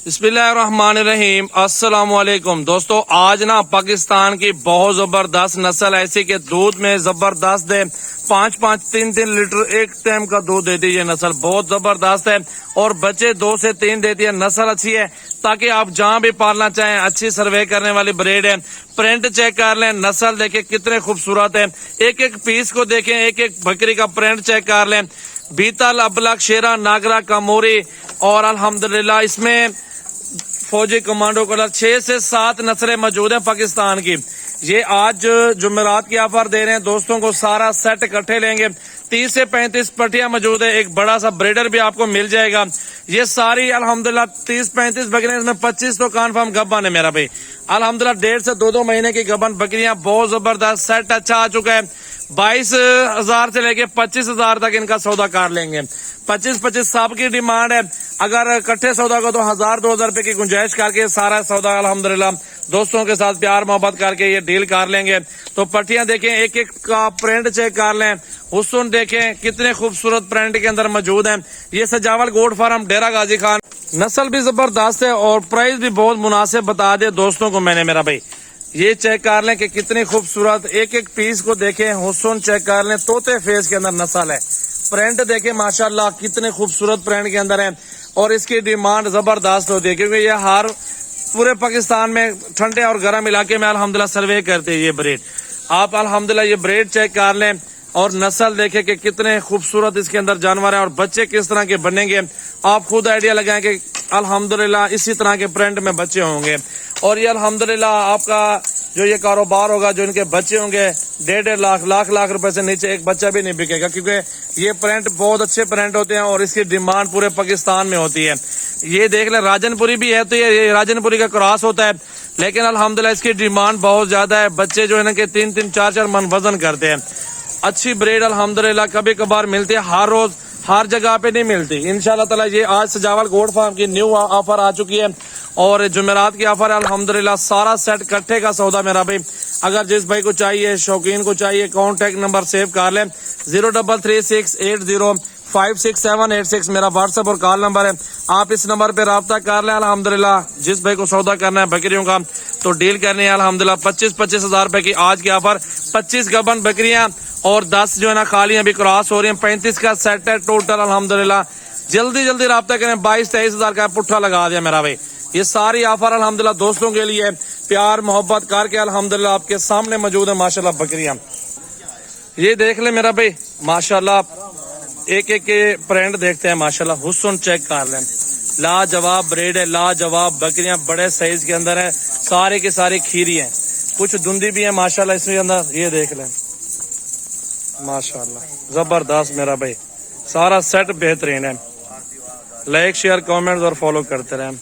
बिस्मिल्लाहिर्रहमानिर्रहीम। अस्सलाम वालेकुम दोस्तों, आज ना पाकिस्तान की बहुत जबरदस्त नस्ल ऐसी कि दूध में जबरदस्त है, 5-5 3-3 लीटर एक टाइम का दूध देती है। ये नस्ल बहुत जबरदस्त है और बच्चे 2 से 3 देती है। नस्ल अच्छी है ताकि आप जहां भी पालना चाहें, अच्छी सर्वे करने वाली ब्रीड है। प्रिंट चेक कर लें, नस्ल देखें कितने खूबसूरत है, एक एक पीस को देखें, एक एक बकरी का प्रिंट चेक कर लें। बीतल, अबलक, शेरा, नागरा, कामोरी और अल्हम्दुलिल्लाह इसमें फौजी कमांडो कलर 6 से 7 नस्लें मौजूद हैं पाकिस्तान की। ये आज जुमेरात की ऑफर दे रहे हैं दोस्तों को, सारा सेट इकट्ठे लेंगे। 30 से 35 पटियां मौजूद है, एक बड़ा सा ब्रीडर भी आपको मिल जाएगा। ये सारी अल्हम्दुलिल्लाह 30-35 बकरियां, इसमें 25 तो कन्फर्म गब्बन है मेरा भाई। अल्हम्दुलिल्लाह 1.5 से 2 महीने की गब्बन बकरियां, बहुत जबरदस्त सेट अच्छा आ चुका है। 22,000 से लेके 25,000 तक इनका सौदा कर लेंगे। 25-25 सब की डिमांड है। अगर इकट्ठे सौदा को तो 1,000-2,000 रुपए की गुंजाइश करके सारा सौदा अल्हम्दुलिल्लाह दोस्तों के साथ प्यार मोहब्बत करके ये डील कर लेंगे। तो पट्टियां देखें, एक एक का प्रिंट चेक कर लें, हुस्न देखें कितने खूबसूरत प्रिंट के अंदर मौजूद है। ये सजावल गोट फार्म डेरा गाजी खान, नस्ल भी जबरदस्त है और प्राइस भी बहुत मुनासिब बता दे दोस्तों को मैंने मेरा भाई। ये चेक कर लें कि कितनी खूबसूरत, एक एक पीस को देखें, हुस्न चेक कर लें, तोते फेस के अंदर नस्ल है। प्रिंट देखें माशाल्लाह कितने खूबसूरत प्रिंट के अंदर है और इसकी डिमांड जबरदस्त होती है क्योंकि ये हर पूरे पाकिस्तान में ठंडे और गर्म इलाके में अल्हम्दुलिल्लाह सर्वे करते हैं ये ब्रीड। आप अल्हम्दुलिल्लाह ये ब्रीड चेक कर लें और नस्ल देखें कि कितने खूबसूरत इसके अंदर जानवर है और बच्चे किस तरह के बनेंगे। आप खुद आइडिया लगाएं कि अल्हम्दुलिल्लाह इसी तरह के प्रिंट में बच्चे होंगे। और ये अल्हम्दुलिल्लाह आपका जो ये कारोबार होगा, जो इनके बच्चे होंगे, 1.5 लाख रुपए से नीचे एक बच्चा भी नहीं बिकेगा क्योंकि ये प्रिंट बहुत अच्छे प्रिंट होते हैं और इसकी डिमांड पूरे पाकिस्तान में होती है। ये देख ले, राजनपुरी भी है तो ये राजनपुरी का क्रॉस होता है, लेकिन अल्हम्दुलिल्लाह इसकी डिमांड बहुत ज्यादा है। बच्चे जो है ना कि 3-3 4-4 मन वजन करते हैं। अच्छी ब्रीड अल्हम्दुलिल्लाह कभी कभार मिलती है, हर रोज हर जगह पे नहीं मिलती। इंशाल्लाह ताला ये आज सजावल गोट फार्म की न्यू ऑफर आ चुकी है और जुमेरात की ऑफर है अल्हम्दुलिल्लाह। सारा सेट इकट्ठे का सौदा मेरा भाई। अगर जिस भाई को चाहिए, शौकीन को चाहिए, कॉन्टेक्ट नंबर सेव कर लें, 033680568786 मेरा व्हाट्सएप और कॉल नंबर है। आप इस नंबर पे राब्ता कर लें। अल्हम्दुलिल्लाह जिस भाई को सौदा करना है बकरियों का तो डील करनी है अल्हम्दुलिल्लाह। 25-25 हजार रुपए की आज की ऑफर, 25 गबन बकरियां और 10 जो है ना खाली अभी क्रॉस हो रही हैं। 35 का सेट है टोटल अल्हम्दुलिल्लाह। जल्दी राब्ता करें, 22-23 हजार का पुट्ठा लगा दिया मेरा भाई। ये सारी ऑफर अल्हम्दुलिल्लाह दोस्तों के लिए प्यार मोहब्बत करके अल्हम्दुलिल्लाह आपके सामने मौजूद है माशाल्लाह बकरियां। ये देख ले मेरा भाई माशाल्लाह, एक एक के प्रिंट देखते हैं माशाल्लाह, हुस्न चेक कर लें। लाजवाब ब्रीड है, लाजवाब बकरियां बड़े साइज के अंदर है, सारे के सारे खीरी हैं, कुछ धुंधी भी है माशाल्लाह इसके अंदर। ये देख लें माशाल्लाह जबरदस्त मेरा भाई, सारा सेट बेहतरीन है। लाइक शेयर कमेंट्स और फॉलो करते रहें।